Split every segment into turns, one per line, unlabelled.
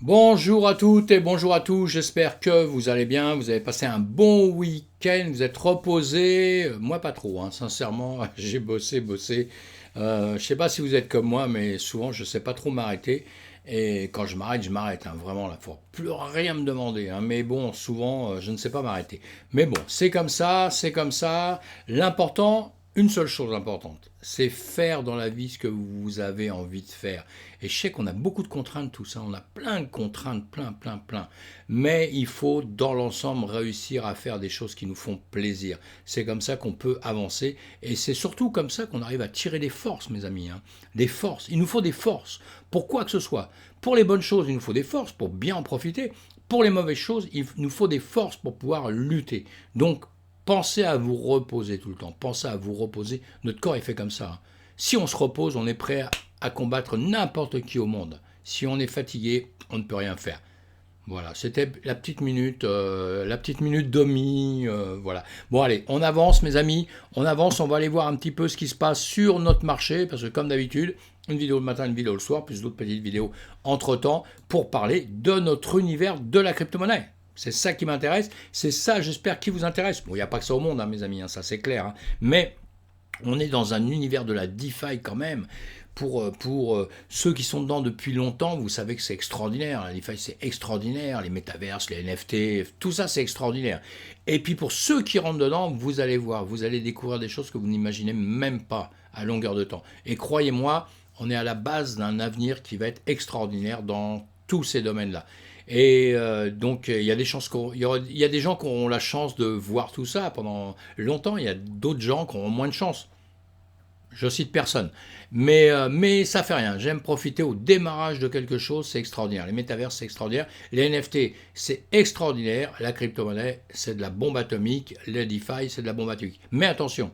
Bonjour à toutes et bonjour à tous, j'espère que vous allez bien, vous avez passé un bon week-end, vous êtes reposés. Moi pas trop, hein, sincèrement, j'ai bossé. Je sais pas si vous êtes comme moi, mais souvent je sais pas trop m'arrêter. Et quand je m'arrête, hein, vraiment, là, faut plus rien me demander, hein. Mais bon, souvent, je ne sais pas m'arrêter. Mais bon, c'est comme ça, c'est comme ça. L'important, une seule chose importante, c'est faire dans la vie ce que vous avez envie de faire. Et je sais qu'on a beaucoup de contraintes, tout ça, on a plein de contraintes, plein. Mais il faut, dans l'ensemble, réussir à faire des choses qui nous font plaisir. C'est comme ça qu'on peut avancer. Et c'est surtout comme ça qu'on arrive à tirer des forces, mes amis, hein. Des forces. Il nous faut des forces pour quoi que ce soit. Pour les bonnes choses, il nous faut des forces pour bien en profiter. Pour les mauvaises choses, il nous faut des forces pour pouvoir lutter. Donc, pensez à vous reposer tout le temps. Pensez à vous reposer. Notre corps est fait comme ça, hein. Si on se repose, on est prêt à combattre n'importe qui au monde. Si on est fatigué, on ne peut rien faire. Voilà, c'était la petite minute d'Omi, voilà. Bon allez, on avance mes amis, on avance, on va aller voir un petit peu ce qui se passe sur notre marché, parce que comme d'habitude, une vidéo le matin, une vidéo le soir, plus d'autres petites vidéos entre-temps, pour parler de notre univers de la crypto-monnaie. C'est ça qui m'intéresse, c'est ça j'espère qui vous intéresse. Bon, il n'y a pas que ça au monde, hein, mes amis, hein, ça c'est clair, hein. Mais on est dans un univers de la DeFi quand même. Pour ceux qui sont dedans depuis longtemps, vous savez que c'est extraordinaire. La DeFi, c'est extraordinaire. Les métaverses, les NFT, tout ça, c'est extraordinaire. Et puis pour ceux qui rentrent dedans, vous allez voir, vous allez découvrir des choses que vous n'imaginez même pas à longueur de temps. Et croyez-moi, on est à la base d'un avenir qui va être extraordinaire dans tous ces domaines-là. Et donc, il y a des chances il y a des gens qui auront la chance de voir tout ça pendant longtemps. Il y a d'autres gens qui auront moins de chance. Je cite personne. Mais ça fait rien. J'aime profiter au démarrage de quelque chose, c'est extraordinaire. Les métavers, c'est extraordinaire. Les NFT, c'est extraordinaire. La crypto-monnaie, c'est de la bombe atomique. Les DeFi, c'est de la bombe atomique. Mais attention,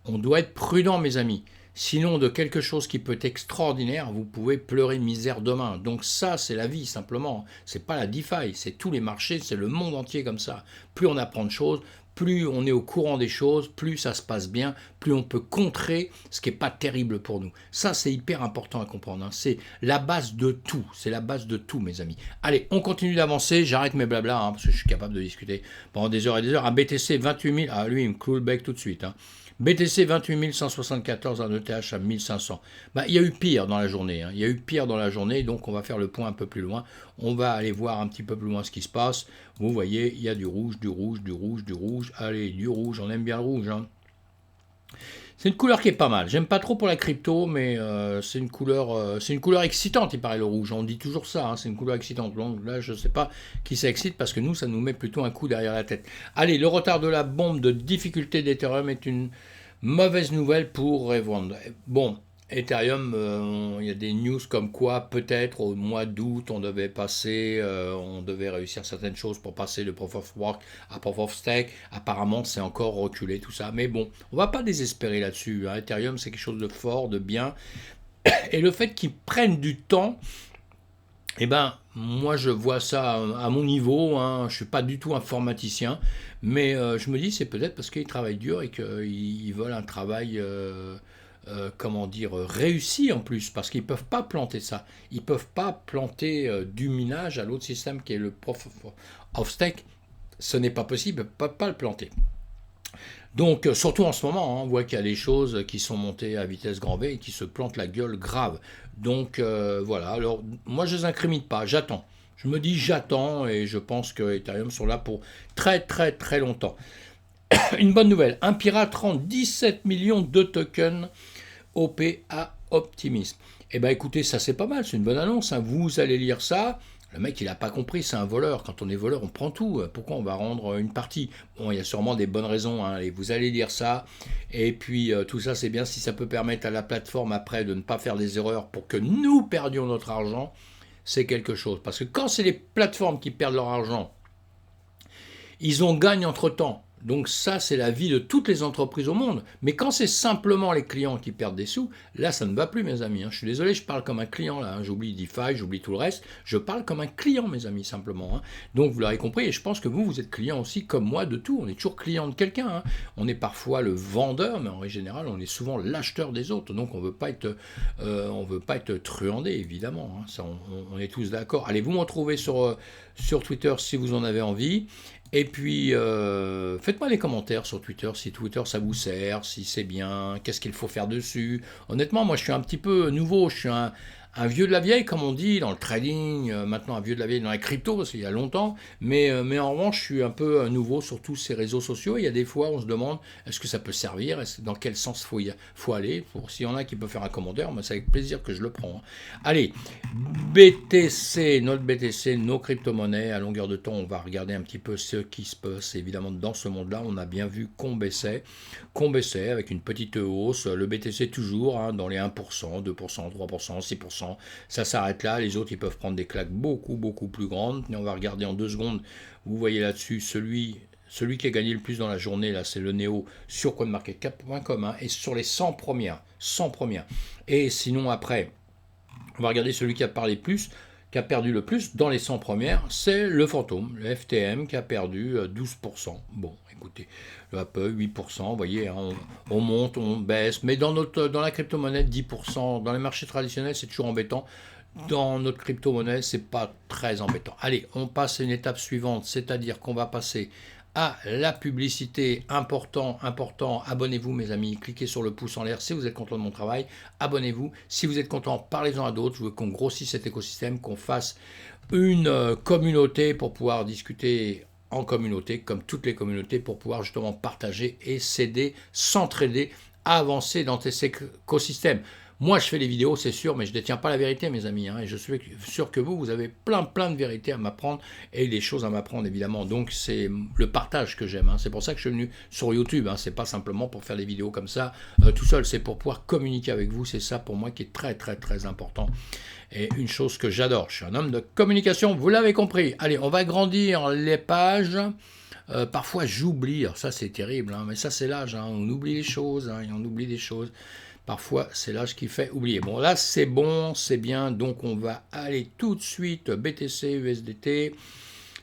on doit être prudent, mes amis. Sinon, de quelque chose qui peut être extraordinaire, vous pouvez pleurer misère demain. Donc ça, c'est la vie, simplement. C'est pas la DeFi, c'est tous les marchés, c'est le monde entier comme ça. Plus on apprend de choses, plus on est au courant des choses, plus ça se passe bien, plus on peut contrer ce qui n'est pas terrible pour nous. Ça, c'est hyper important à comprendre, hein. C'est la base de tout. C'est la base de tout, mes amis. Allez, on continue d'avancer. J'arrête mes blabla, hein, parce que je suis capable de discuter pendant des heures et des heures. Un BTC 28 000, ah lui, il me cloue le bec tout de suite, hein. BTC 28 174, un ETH à 1500. Bah, il y a eu pire dans la journée, hein. Il y a eu pire dans la journée, donc on va faire le point un peu plus loin. On va aller voir un petit peu plus loin ce qui se passe. Vous voyez, il y a du rouge, du rouge, du rouge, du rouge. Allez, du rouge, on aime bien le rouge, hein. C'est une couleur qui est pas mal. J'aime pas trop pour la crypto, mais c'est une couleur excitante, il paraît le rouge. On dit toujours ça, hein, c'est une couleur excitante. Donc là, je sais pas qui ça excite parce que nous, ça nous met plutôt un coup derrière la tête. Allez, le retard de la bombe de difficulté d'Ethereum est une mauvaise nouvelle pour revendre. Bon, Ethereum, il y a des news comme quoi peut-être au mois d'août on devait réussir certaines choses pour passer de Proof of Work à Proof of Stake. Apparemment, c'est encore reculé tout ça, mais bon, on va pas désespérer là-dessus, hein. Ethereum, c'est quelque chose de fort, de bien, et le fait qu'ils prennent du temps, eh ben, moi je vois ça à mon niveau, hein. Je suis pas du tout informaticien, mais je me dis c'est peut-être parce qu'ils travaillent dur et qu'ils veulent un travail, comment dire, réussi en plus, parce qu'ils peuvent pas planter ça. Ils peuvent pas planter du minage à l'autre système qui est le Proof of Stake. Ce n'est pas possible, ils ne peuvent pas le planter. Donc, surtout en ce moment, hein, on voit qu'il y a des choses qui sont montées à vitesse grand V et qui se plantent la gueule grave. Donc, voilà. Alors, moi, je ne les incrimine pas, j'attends. Je me dis j'attends et je pense que Ethereum sont là pour très longtemps. Une bonne nouvelle, un pirate rend 17 millions de tokens OP à Optimism. Eh bien écoutez, ça c'est pas mal, c'est une bonne annonce, hein. Vous allez lire ça. Le mec, il n'a pas compris, c'est un voleur. Quand on est voleur, on prend tout. Pourquoi on va rendre une partie? Bon, il y a sûrement des bonnes raisons, hein. Et vous allez lire ça. Et puis, tout ça, c'est bien si ça peut permettre à la plateforme après de ne pas faire des erreurs pour que nous perdions notre argent. C'est quelque chose. Parce que quand c'est les plateformes qui perdent leur argent, ils en gagnent entre-temps. Donc ça, c'est la vie de toutes les entreprises au monde. Mais quand c'est simplement les clients qui perdent des sous, là, ça ne va plus, mes amis. Je suis désolé, je parle comme un client, là. J'oublie DeFi, j'oublie tout le reste. Je parle comme un client, mes amis, simplement. Donc, vous l'aurez compris, et je pense que vous êtes client aussi, comme moi, de tout. On est toujours client de quelqu'un. On est parfois le vendeur, mais en règle générale, on est souvent l'acheteur des autres. Donc, on ne veut pas être truandé, évidemment. Ça, on est tous d'accord. Allez, vous me retrouvez sur Twitter si vous en avez envie. Et puis, faites-moi des commentaires sur Twitter, si Twitter ça vous sert, si c'est bien, qu'est-ce qu'il faut faire dessus. Honnêtement, moi je suis un petit peu nouveau, je suis un vieux de la vieille, comme on dit, dans le trading, maintenant un vieux de la vieille dans la crypto, parce qu'il y a longtemps, mais en revanche, je suis un peu nouveau sur tous ces réseaux sociaux. Il y a des fois, on se demande, est-ce que ça peut servir, dans quel sens faut aller. S'il y en a qui peuvent faire un commentaire, moi, c'est avec plaisir que je le prends. Allez, BTC, notre BTC, nos crypto-monnaies, à longueur de temps, on va regarder un petit peu ce qui se passe. Évidemment, dans ce monde-là, on a bien vu qu'on baissait avec une petite hausse. Le BTC toujours dans les 1%, 2%, 3%, 6%. Ça s'arrête là, les autres ils peuvent prendre des claques beaucoup plus grandes. Et on va regarder en 2 secondes, vous voyez là-dessus celui qui a gagné le plus dans la journée, là c'est le Néo sur coinmarketcap.com et sur les 100 premières. Et sinon après, on va regarder celui qui a parlé plus, qui a perdu le plus dans les 100 premières, c'est le fantôme, le FTM qui a perdu 12%. Bon, écoutez, le Apple 8%, vous voyez, on monte, on baisse, mais dans la crypto-monnaie 10%, dans les marchés traditionnels c'est toujours embêtant. Dans notre crypto-monnaie, c'est pas très embêtant. Allez, on passe à une étape suivante, c'est-à-dire qu'on va passer à la publicité. Important, abonnez-vous mes amis, cliquez sur le pouce en l'air si vous êtes content de mon travail, abonnez-vous, si vous êtes content, parlez-en à d'autres, je veux qu'on grossisse cet écosystème, qu'on fasse une communauté pour pouvoir discuter en communauté, comme toutes les communautés, pour pouvoir justement partager et s'aider, s'entraider, avancer dans ces écosystèmes. Moi, je fais des vidéos, c'est sûr, mais je ne détiens pas la vérité, mes amis. Et je suis sûr que vous avez plein de vérités à m'apprendre et des choses à m'apprendre, évidemment. Donc, c'est le partage que j'aime. C'est pour ça que je suis venu sur YouTube. C'est pas simplement pour faire des vidéos comme ça tout seul. C'est pour pouvoir communiquer avec vous. C'est ça, pour moi, qui est très important. Et une chose que j'adore. Je suis un homme de communication, vous l'avez compris. Allez, on va grandir les pages. Parfois, j'oublie. Alors ça, c'est terrible. Mais ça, c'est l'âge. On oublie les choses. Et on oublie des choses. Parfois, c'est l'âge qui fait oublier. Bon, là, c'est bon, c'est bien. Donc, on va aller tout de suite BTC, USDT.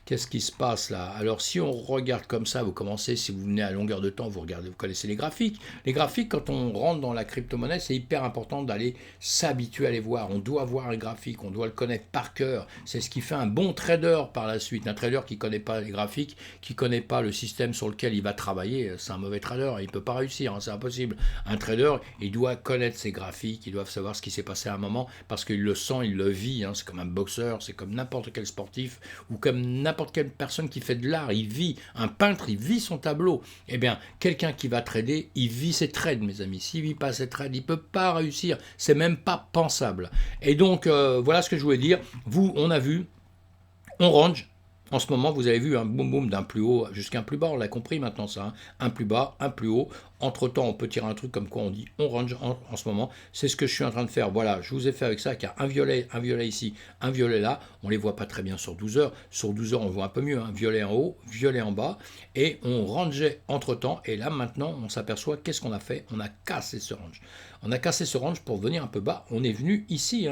Qu'est-ce qui se passe là? Alors, si on regarde comme ça, vous commencez, si vous venez à longueur de temps, vous regardez, vous connaissez les graphiques. Les graphiques, quand on rentre dans la crypto-monnaie, c'est hyper important d'aller s'habituer à les voir. On doit voir les graphiques, on doit le connaître par cœur. C'est ce qui fait un bon trader par la suite. Un trader qui ne connaît pas les graphiques, qui ne connaît pas le système sur lequel il va travailler, c'est un mauvais trader. Il ne peut pas réussir, c'est impossible. Un trader, il doit connaître ses graphiques, il doit savoir ce qui s'est passé à un moment, parce qu'il le sent, il le vit. C'est comme un boxeur, c'est comme n'importe quel sportif, ou comme n'importe quelle personne qui fait de l'art, il vit. Un peintre, il vit son tableau. Eh bien, quelqu'un qui va trader, il vit ses trades, mes amis. S'il ne vit pas ses trades, il ne peut pas réussir. C'est même pas pensable. Et donc, voilà ce que je voulais dire. Vous, on a vu, on range. En ce moment, vous avez vu un boum d'un plus haut jusqu'à un plus bas, on l'a compris maintenant ça, un plus bas, un plus haut. Entre-temps, on peut tirer un truc comme quoi on dit on range en ce moment. C'est ce que je suis en train de faire. Voilà, je vous ai fait avec ça, car un violet ici, un violet là. On ne les voit pas très bien sur 12 heures. Sur 12 heures, on voit un peu mieux. Violet en haut, violet en bas. Et on rangeait entre-temps. Et là, maintenant, on s'aperçoit qu'est-ce qu'on a fait? On a cassé ce range. On a cassé ce range pour venir un peu bas. On est venu ici,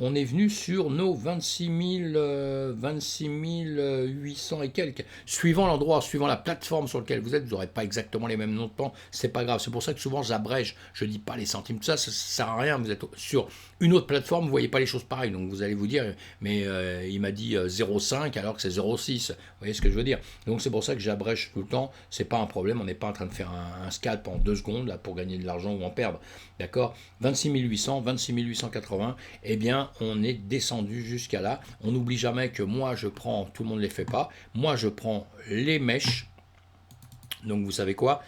on est venu sur nos 26 800 et quelques. Suivant l'endroit, suivant la plateforme sur laquelle vous êtes, vous n'aurez pas exactement les mêmes noms de temps, c'est pas grave. C'est pour ça que souvent j'abrège, je ne dis pas les centimes, tout ça, ça ne sert à rien. Vous êtes sur une autre plateforme, vous ne voyez pas les choses pareilles. Donc vous allez vous dire, mais il m'a dit 0,5 alors que c'est 0,6. Vous voyez ce que je veux dire? Donc c'est pour ça que j'abrège tout le temps, c'est pas un problème, on n'est pas en train de faire un scalp en 2 secondes là, pour gagner de l'argent ou en perdre. D'accord? 26 800, 26 880, eh bien, on est descendu jusqu'à là. On n'oublie jamais que moi, je prends, tout le monde ne les fait pas, moi, je prends les mèches. Donc, vous savez quoi?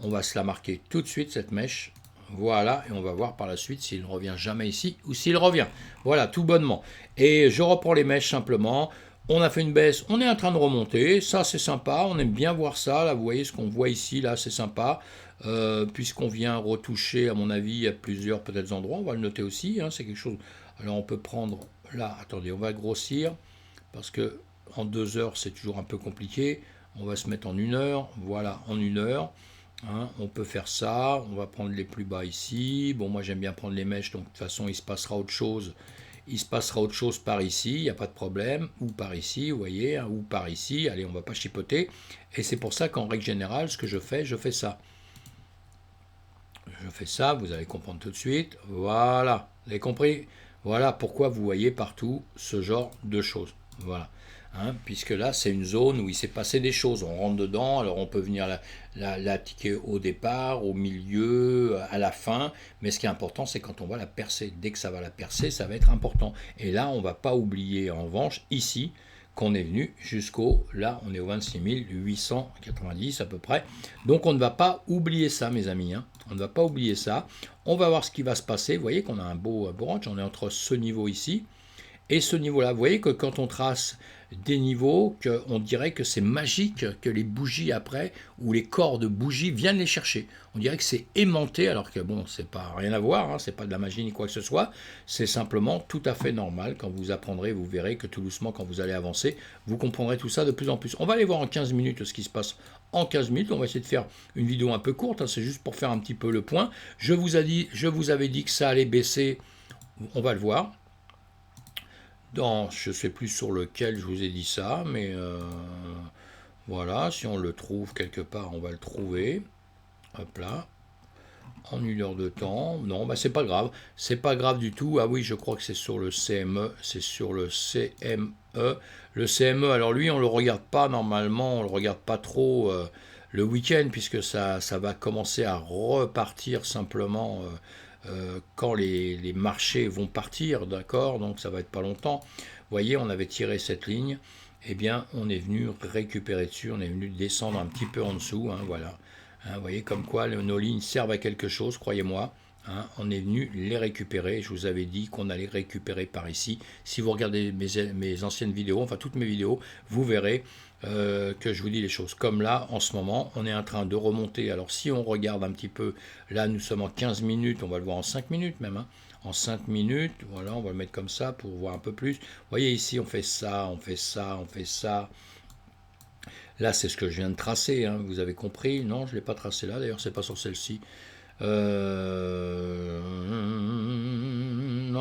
On va se la marquer tout de suite, cette mèche. Voilà, et on va voir par la suite s'il ne revient jamais ici ou s'il revient. Voilà, tout bonnement. Et je reprends les mèches simplement. On a fait une baisse, on est en train de remonter, ça c'est sympa, on aime bien voir ça, là vous voyez ce qu'on voit ici, là c'est sympa, puisqu'on vient retoucher à mon avis à plusieurs peut-être endroits, on va le noter aussi, c'est quelque chose, alors on peut prendre, là, attendez, on va grossir, parce que en 2 heures c'est toujours un peu compliqué, On va se mettre en 1 heure. Voilà, en 1 heure. Hein, on peut faire ça. On va prendre les plus bas ici. Bon, moi j'aime bien prendre les mèches, donc de toute façon il se passera autre chose. Il se passera autre chose par ici, il n'y a pas de problème. Ou par ici, vous voyez, hein, ou par ici. Allez, on ne va pas chipoter. Et c'est pour ça qu'en règle générale, ce que je fais ça. Je fais ça, vous allez comprendre tout de suite. Voilà, vous avez compris? Voilà pourquoi vous voyez partout ce genre de choses. Voilà. Hein, puisque là, c'est une zone où il s'est passé des choses. On rentre dedans, alors on peut venir la tiquer au départ, au milieu, à la fin. Mais ce qui est important, c'est quand on va la percer. Dès que ça va la percer, ça va être important. Et là, on ne va pas oublier, en revanche, ici, qu'on est venu jusqu'au, là, on est au 26 890 à peu près. Donc on ne va pas oublier ça, mes amis. Hein. On ne va pas oublier ça. On va voir ce qui va se passer. Vous voyez qu'on a un beau range. On est entre ce niveau ici et ce niveau-là. Vous voyez que quand on trace des niveaux, on dirait que c'est magique, que les bougies après, ou les corps de bougies viennent les chercher. On dirait que c'est aimanté, alors que bon, c'est pas rien à voir, hein, c'est pas de la magie ni quoi que ce soit, c'est simplement tout à fait normal. Quand vous apprendrez, vous verrez que tout doucement, quand vous allez avancer, vous comprendrez tout ça de plus en plus. On va aller voir en 15 minutes ce qui se passe en 15 minutes. On va essayer de faire une vidéo un peu courte, hein, c'est juste pour faire un petit peu le point. Je vous avais dit que ça allait baisser, on va le voir. Je ne sais plus sur lequel je vous ai dit ça, mais voilà, si on le trouve quelque part, on va le trouver. Hop là, en 1 heure de temps. Non, bah c'est pas grave, c'est pas grave du tout. Ah oui, je crois que c'est sur le CME, c'est sur le CME. Le CME, alors lui, on le regarde pas normalement, on le regarde pas trop le week-end, puisque ça va commencer à repartir simplement. Quand les marchés vont partir, d'accord, donc ça va être pas longtemps. Vous voyez, on avait tiré cette ligne, eh bien, on est venu récupérer dessus, on est venu descendre un petit peu en dessous, hein, voilà. Hein, vous voyez comme quoi nos lignes servent à quelque chose, croyez-moi. Hein, on est venu les récupérer. Je vous avais dit qu'on allait récupérer par ici. Si vous regardez mes anciennes vidéos, enfin toutes mes vidéos, vous verrez que je vous dis les choses. Comme là, en ce moment, on est en train de remonter. Alors si on regarde un petit peu, là nous sommes en 15 minutes, on va le voir en 5 minutes même. Hein. En 5 minutes, voilà, on va le mettre comme ça pour voir un peu plus. Vous voyez ici, on fait ça, on fait ça, on fait ça. Là, c'est ce que je viens de tracer, hein, vous avez compris. Non, je ne l'ai pas tracé là, d'ailleurs, c'est pas sur celle-ci. Non,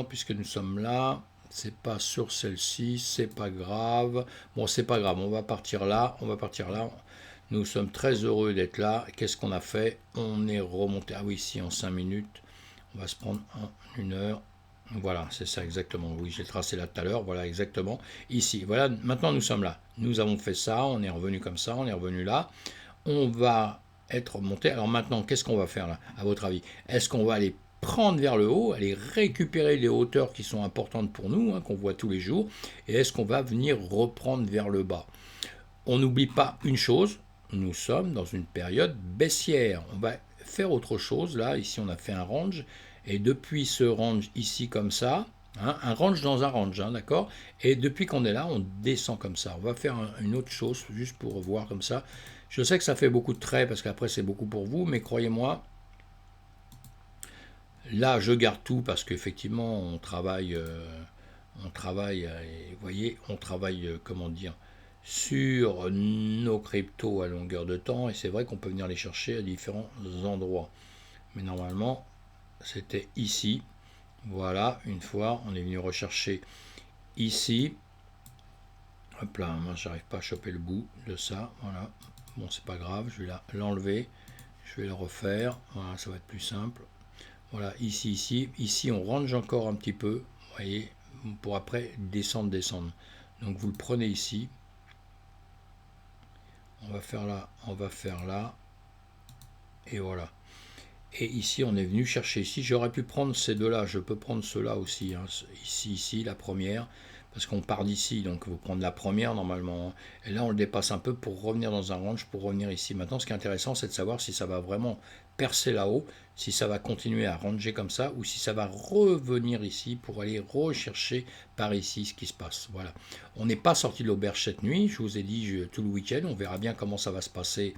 puisque nous sommes là, c'est pas sur celle-ci, c'est pas grave. Bon, c'est pas grave, on va partir là, on va partir là. Nous sommes très heureux d'être là. Qu'est-ce qu'on a fait? On est remonté. Ah oui, ici, en 5 minutes. On va se prendre en 1 heure. Voilà, c'est ça exactement. Oui, j'ai tracé là tout à l'heure. Voilà, exactement. Ici, voilà, maintenant nous sommes là. Nous avons fait ça, on est revenu comme ça, on est revenu là. On va être remonté. Alors maintenant, qu'est-ce qu'on va faire là, à votre avis? Est-ce qu'on va aller prendre vers le haut, aller récupérer les hauteurs qui sont importantes pour nous, hein, qu'on voit tous les jours, et est-ce qu'on va venir reprendre vers le bas? On n'oublie pas une chose, nous sommes dans une période baissière. On va faire autre chose. Là, ici, on a fait un range. Et depuis ce range ici, comme ça, hein, un range dans un range, hein, d'accord? Et depuis qu'on est là, on descend comme ça. On va faire une autre chose, juste pour voir comme ça. Je sais que ça fait beaucoup de traits, parce qu'après, c'est beaucoup pour vous, mais croyez-moi, là, je garde tout, parce qu'effectivement, on travaille, et vous voyez, on travaille, comment dire, sur nos cryptos à longueur de temps, et c'est vrai qu'on peut venir les chercher à différents endroits. Mais normalement, c'était ici. Voilà, une fois, on est venu rechercher ici. Hop là, moi j'arrive pas à choper le bout de ça. Voilà, bon, c'est pas grave, je vais l'enlever. Je vais le refaire. Voilà, ça va être plus simple. Voilà, ici, ici. Ici, on range encore un petit peu. Vous voyez, pour après descendre, descendre. Donc vous le prenez ici. On va faire là, on va faire là. Et voilà. Et ici, on est venu chercher ici. J'aurais pu prendre ces deux-là. Je peux prendre ceux-là aussi. Hein. Ici, ici, la première. Parce qu'on part d'ici. Donc, il faut prendre la première normalement. Et là, on le dépasse un peu pour revenir dans un range, pour revenir ici. Maintenant, ce qui est intéressant, c'est de savoir si ça va vraiment percer là-haut, si ça va continuer à ranger comme ça, ou si ça va revenir ici pour aller rechercher par ici ce qui se passe. Voilà. On n'est pas sorti de l'auberge cette nuit. Je vous ai dit tout le week-end. On verra bien comment ça va se passer.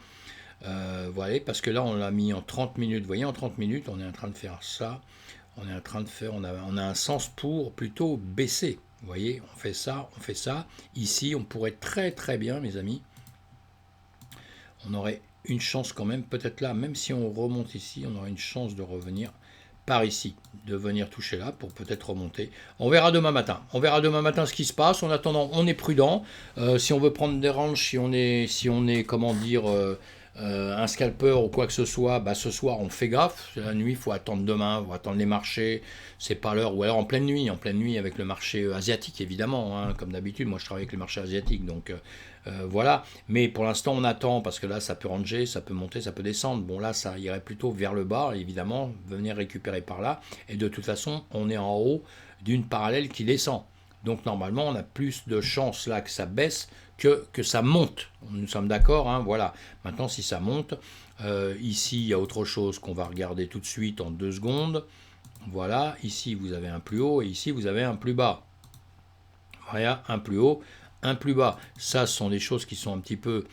Voilà, parce que là on l'a mis en 30 minutes. Vous voyez, en 30 minutes, on est en train de faire ça. On est en train de faire, on a un sens pour plutôt baisser. Vous voyez, on fait ça, on fait ça. Ici, on pourrait très très bien, mes amis, on aurait une chance quand même, peut-être là, même si on remonte ici, on aurait une chance de revenir par ici, de venir toucher là pour peut-être remonter. On verra demain matin. On verra demain matin ce qui se passe. En attendant, on est prudent. Si on veut prendre des ranges, si on est comment dire, un scalper ou quoi que ce soit, bah, ce soir on fait gaffe. La nuit, il faut attendre demain, il faut attendre les marchés. C'est pas l'heure. Ou alors en pleine nuit avec le marché asiatique évidemment, hein, comme d'habitude. Moi, je travaille avec les marchés asiatiques, donc voilà. Mais pour l'instant, on attend parce que là, ça peut ranger, ça peut monter, ça peut descendre. Bon, là, ça irait plutôt vers le bas, évidemment, venir récupérer par là. Et de toute façon, on est en haut d'une parallèle qui descend. Donc normalement, on a plus de chances là que ça baisse que ça monte. Nous sommes d'accord, hein, voilà. Maintenant, si ça monte, ici, il y a autre chose qu'on va regarder tout de suite en 2 secondes. Voilà, ici, vous avez un plus haut et ici, vous avez un plus bas. Voilà, un plus haut, un plus bas. Ça, ce sont des choses qui sont un petit peu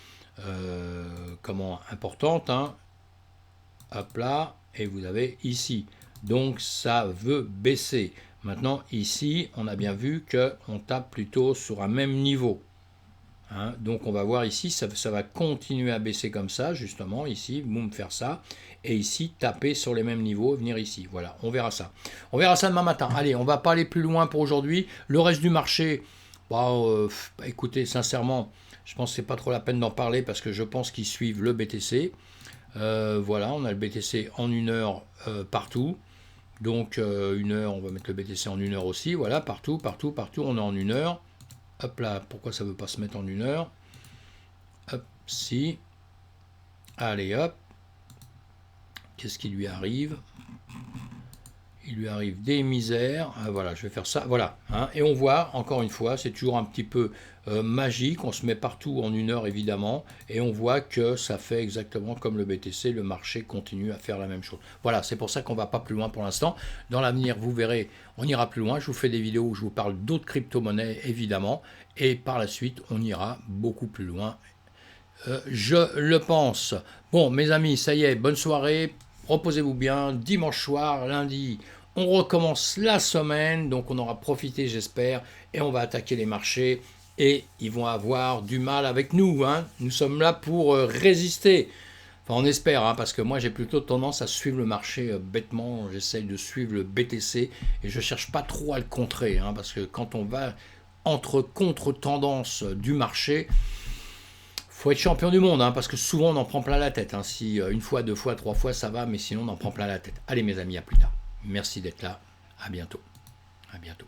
importantes. Hein. Hop là, et vous avez ici. Donc, ça veut baisser. Maintenant, ici, on a bien vu qu'on tape plutôt sur un même niveau. Hein, donc on va voir ici, ça va continuer à baisser comme ça, justement, ici, boum, faire ça, et ici, taper sur les mêmes niveaux, venir ici, voilà, on verra ça. On verra ça demain matin. Allez, on va pas aller plus loin pour aujourd'hui. Le reste du marché, écoutez, sincèrement, je pense que c'est pas trop la peine d'en parler, parce que je pense qu'ils suivent le BTC. Voilà, on a le BTC en 1 heure partout. Donc 1 heure, on va mettre le BTC en 1 heure aussi, voilà, partout, on est en 1 heure. Hop là, pourquoi ça ne veut pas se mettre en 1 heure? Hop, si. Allez, hop. Qu'est-ce qui lui arrive? Il lui arrive des misères. Ah, voilà, je vais faire ça. Voilà. Hein, et on voit, encore une fois, c'est toujours un petit peu magique. On se met partout en 1 heure, évidemment. Et on voit que ça fait exactement comme le BTC. Le marché continue à faire la même chose. Voilà, c'est pour ça qu'on ne va pas plus loin pour l'instant. Dans l'avenir, vous verrez, on ira plus loin. Je vous fais des vidéos où je vous parle d'autres crypto-monnaies, évidemment. Et par la suite, on ira beaucoup plus loin. Je le pense. Bon, mes amis, ça y est, bonne soirée. Reposez-vous bien. Dimanche soir, lundi, on recommence la semaine. Donc, on aura profité, j'espère. Et on va attaquer les marchés. Et ils vont avoir du mal avec nous. Hein. Nous sommes là pour résister. Enfin, on espère, hein, parce que moi, j'ai plutôt tendance à suivre le marché bêtement. J'essaye de suivre le BTC. Et je ne cherche pas trop à le contrer. Hein, parce que quand on va entre contre-tendances du marché, faut être champion du monde, hein, parce que souvent on en prend plein la tête. Hein. Si 1 fois, 2 fois, 3 fois, ça va, mais sinon on en prend plein la tête. Allez mes amis, à plus tard. Merci d'être là. À bientôt. À bientôt.